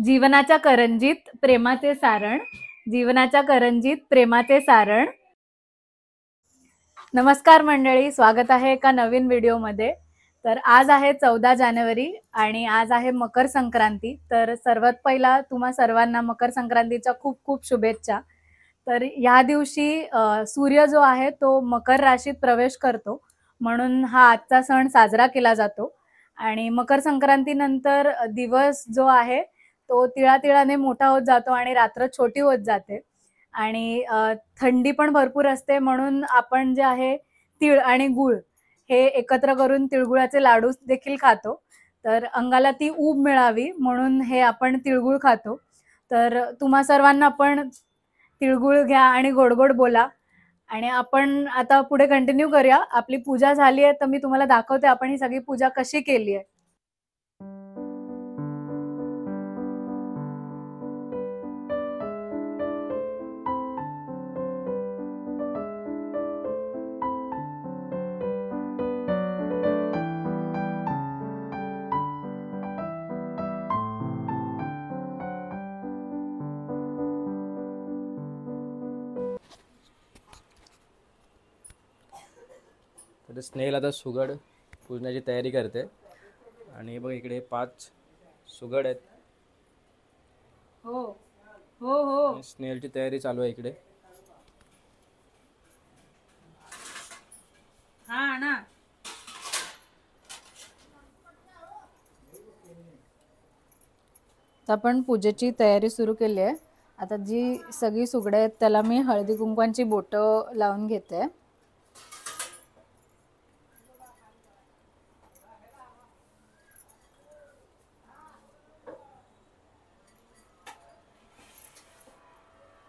जीवनाच्या करंजीत प्रेमाचे सारण. जीवनाच्या करंजीत प्रेमाचे सारण. नमस्कार मंडळी, स्वागत आहे एका नवीन व्हिडिओमध्ये. तर आज आहे 14 जानेवारी आणि आज आहे मकर संक्रांती. तर सर्वात पहिला तुम्हा सर्वांना मकर संक्रांतीच्या खूप खूप शुभेच्छा. तर या दिवशी सूर्य जो आहे तो मकर राशीत प्रवेश करतो, म्हणून हा आजचा सण साजरा केला जातो. आणि मकर संक्रांतीनंतर दिवस जो आहे तो तिळातिळाने मोठा होत जातो आणि रात्र छोटी होत जाते. आणि थंडी पण भरपूर असते, म्हणून आपण जे आहे तीळ आणि गूळ हे एकत्र करून तिळगुळाचे लाडू देखील खातो. तर अंगाला ती ऊब मिळावी म्हणून हे आपण तिळगुळ खातो. तर तुम्हा सर्वांना पण तिळगुळ घ्या आणि गोड गोड बोला. आणि आपण आता पुढे कंटिन्यू करूया. आपली पूजा झाली आहे, तर मी तुम्हाला दाखवते आपण ही सगळी पूजा कशी केली आहे. तर स्नेल आता सुगड पूजण्याची तयारी करते. आणि बघ इकडे 5 सुगड आहेत. हो हो हो. स्नेलची तयारी चालू आहे इकडे. हा ना. आपण पूजेची तयारी सुरू केली आहे. आता जी सगळी सुगडे आहेत त्याला मी हळदी कुंकवांची बोटं लावून घेते.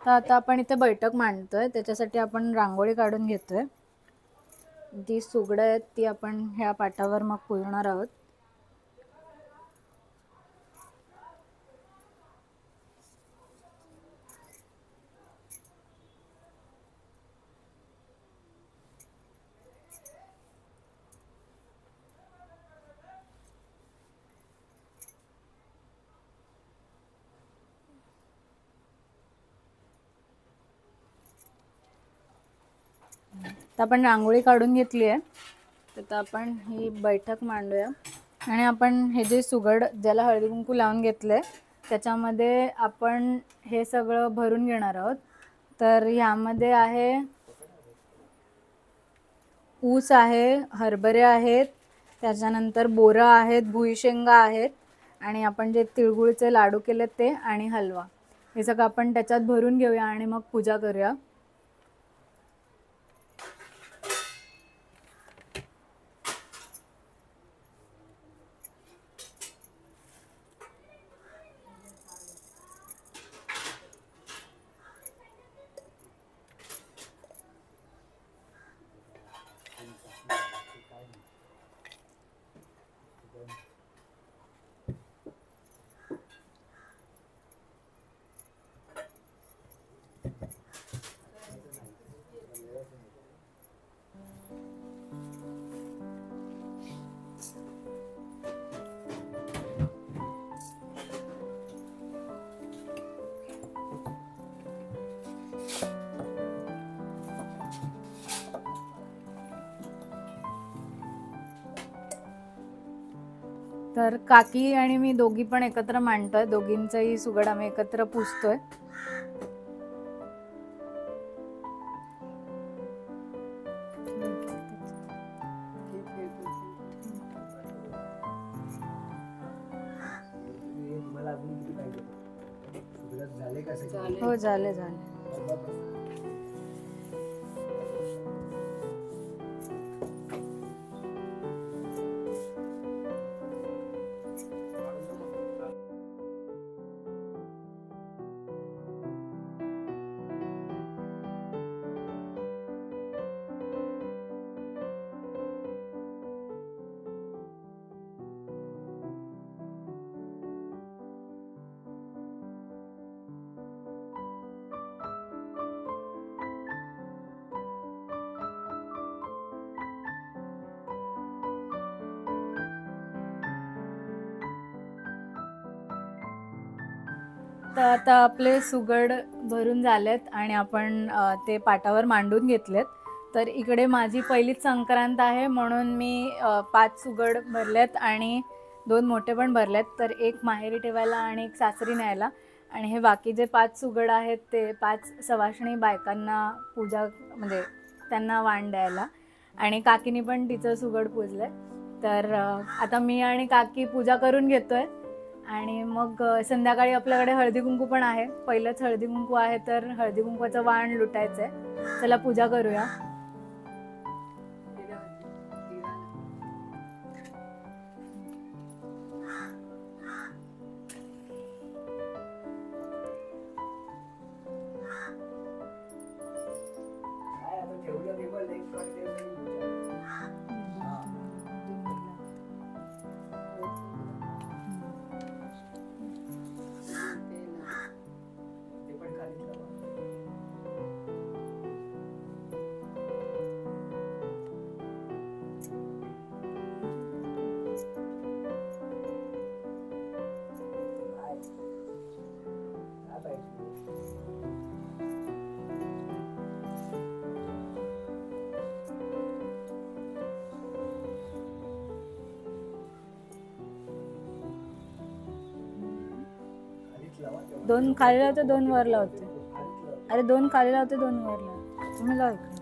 तर आता आपण इथे बैठक मांडतोय, त्याच्यासाठी आपण रांगोळी काढून घेतोय. जी सुगडं आहेत ती आपण ह्या पाटावर मग पुजणार आहोत. तर आपण रांगोळी काढून घेतली आहे. तर आपण ही बैठक मांडूया आणि आपण हे जे सुगड ज्याला हळदी कुंकू लावून घेतले त्याच्यामध्ये आपण हे सगळं भरून घेणार आहोत. तर ह्यामध्ये आहे ऊस आहे, हरभरे आहेत, त्याच्यानंतर बोरं आहेत, भुईशेंगा आहेत आणि आपण जे तिळगुळचे लाडू केलेत ते आणि हलवा, हे सगळं आपण त्याच्यात भरून घेऊया आणि मग पूजा करूया. तर काकी आणि मी दोघी पण एकत्र मांडतोय, दोघींचंही सुगड आम्ही एकत्र पुजतोय. हो झाले झाले. तर आता आपले सुगड भरून झालेत आणि आपण ते पाटावर मांडून घेतलेत. तर इकडे माझी पहिलीच संक्रांत आहे म्हणून मी 5 सुगड भरलेत आणि 2 मोठे पण भरलेत. तर एक माहेरी ठेवायला आणि एक सासरी न्यायला. आणि हे बाकी जे 5 सुगड आहेत ते 5 सवाष्णी बायकांना पूजा म्हणजे त्यांना वाण द्यायला. आणि काकीनी पण तिचं सुगड पूजलंय. तर आता मी आणि काकी पूजा करून घेतोय आणि मग संध्याकाळी आपल्याकडे हळदी कुंकू पण आहे. पहिलंच हळदी कुंकू आहे तर हळदी कुंकूचं वाण लुटायचंय. चला पूजा करूया. दोन खाली लावते 2 वर लावते. अरे 2 खाली लावते 2 वर लावते. तुम्ही लाव इकडे.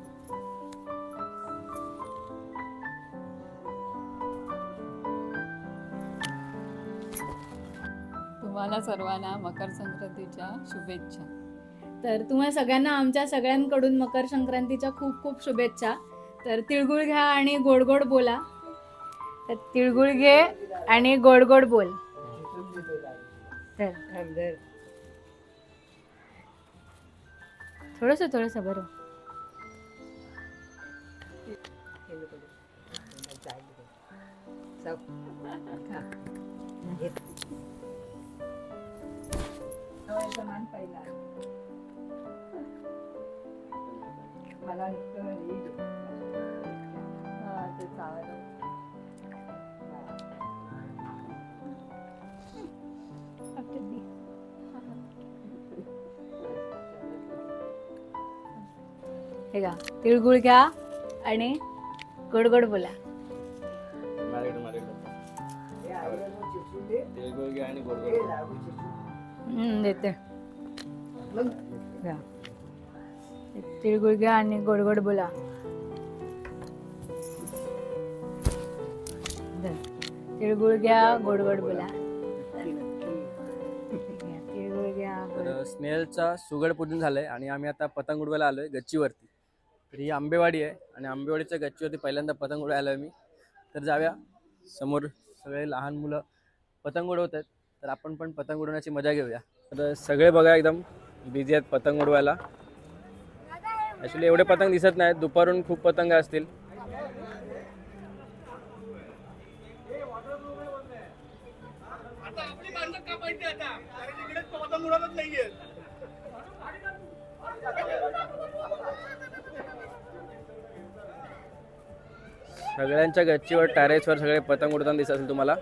तुम्हाला सर्वांना मकर संक्रांतीच्या शुभेच्छा. तर तुम्हा सगळ्यांना आमच्या सगळ्यांकडून मकर संक्रांतीच्या खूप खूप शुभेच्छा. तर तिळगुळ घ्या आणि गोड गोड बोला. तर तिळगुळ घे आणि गोड गोड बोल. थोडस बरं. मला हे का तिळगुळ घ्या आणि गोड गोड बोला. तिळगुळ घ्या आणि गोड देते. तिळगुळ घ्या आणि गोड गोड बोला. तिळगुळ घ्या गोड गोड बोला. तिळगुळ घ्या. तर स्नेहलचा सुगड पूजन झालंय आणि आम्ही आता पतंग उडवायला आलोय गच्चीवरती. तर ही आंबेवाडी आहे आणि आंबेवाडीच्या गच्चीवरती पहिल्यांदा पतंग उडवायला आलोय मी. तर जाऊया. समोर सगळे लहान मुलं पतंग उडवत आहेत तर आपण पण पतंग उडवण्याची मजा घेऊया. तर सगळे बघा एकदम बिझी आहेत पतंग उडवायला. ॲक्च्युली एवढे पतंग दिसत नाहीत. दुपारून खूप पतंग असतील. सगळ्यांच्या गच्चीवर टेरेसवर सगळे पतंग उडताना दिसत असेल तुम्हाला.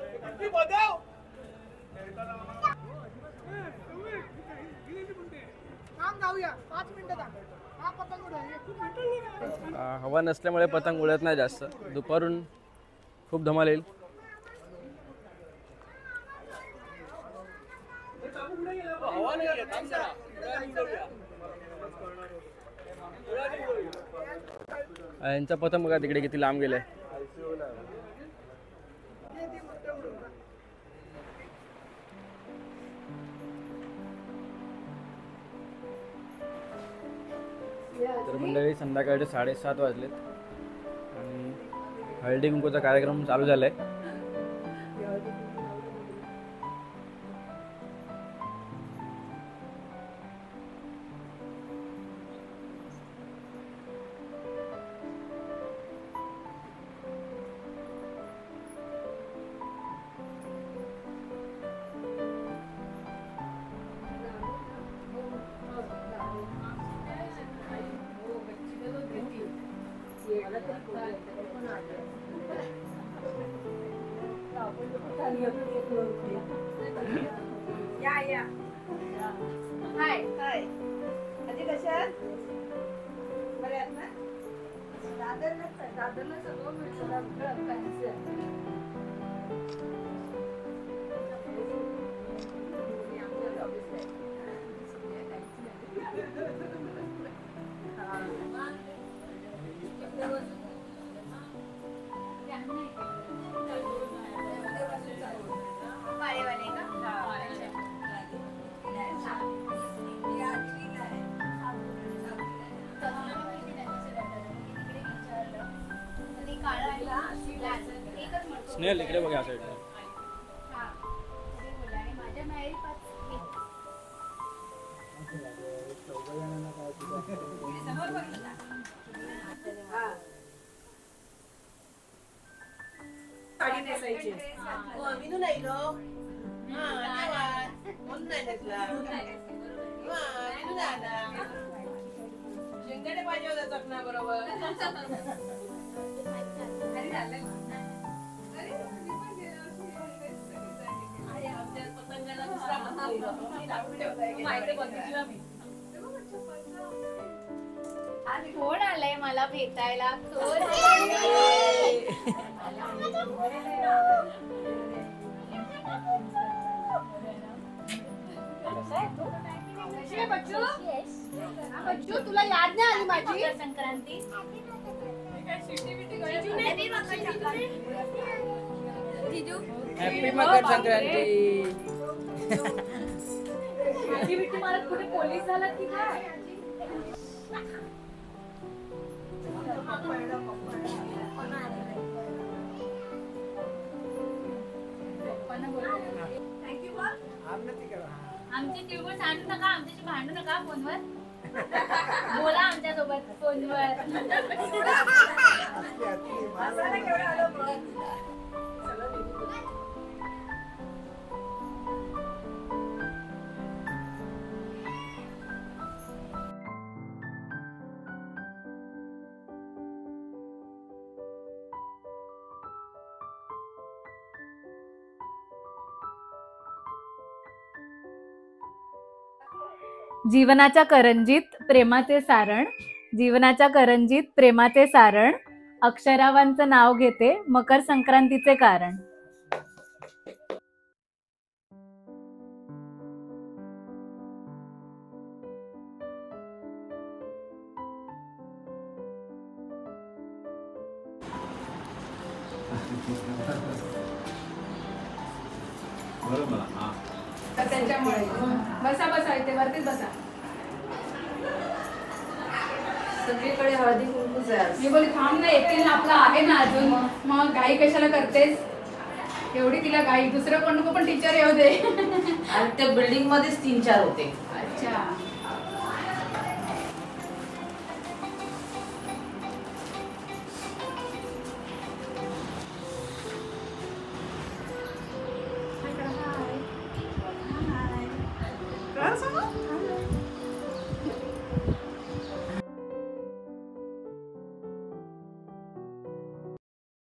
हवा नसल्यामुळे पतंग उडत नाही जास्त. दुपारून खूप धमाल येईल. यांचा पतंग बघा तिकडे किती लांब गेलाय. तर मंडळी संध्याकाळचे 7:30 वाजलेत आणि हळदी कुंकूचा कार्यक्रम चालू झालाय. या हाय हाय आजी कशा आहात? बरे आहात ना? दादरला सगळं मिळतं फॅन्सी आहे. स्नेहल इकडे बघा या साईडला. साडी नेसायची. विनू नाही ग. म्हणून नाही नेसला. विनू दादा शेंगाडे पाहिजे होता चकना बरोबर. कोण आलंय मला भेटायला? बच्चू तुला याद नाही आली माझी संक्रांती हॅपी मकर संक्रांती. माझी बिट्टी मला कुठे पोलीस झाला की काय? आमची तिळगुळ सांडू नका, आमच्याशी भांडू नका फोनवर. बोला आमच्यासोबत फोनवर. जीवनाच्या करंजीत प्रेमाचे सारण, जीवनाच्या करंजीत प्रेमाचे सारण, अक्षरावांचं नाव घेते मकर संक्रांतीचे कारण. त्याच्यामुळे बसा बसा इथे वरतीच बसा. सगळीकडे हळदी कुंकूच आहे. मी बोली थांब ना, येतील ना, आपला आहे ना अजून. मग घाई कशाला करतेस एवढी? तिला घाई दुसरं कोण नको पण टीचर येऊ दे. आणि त्या बिल्डिंग मध्येच 3-4 होते. अच्छा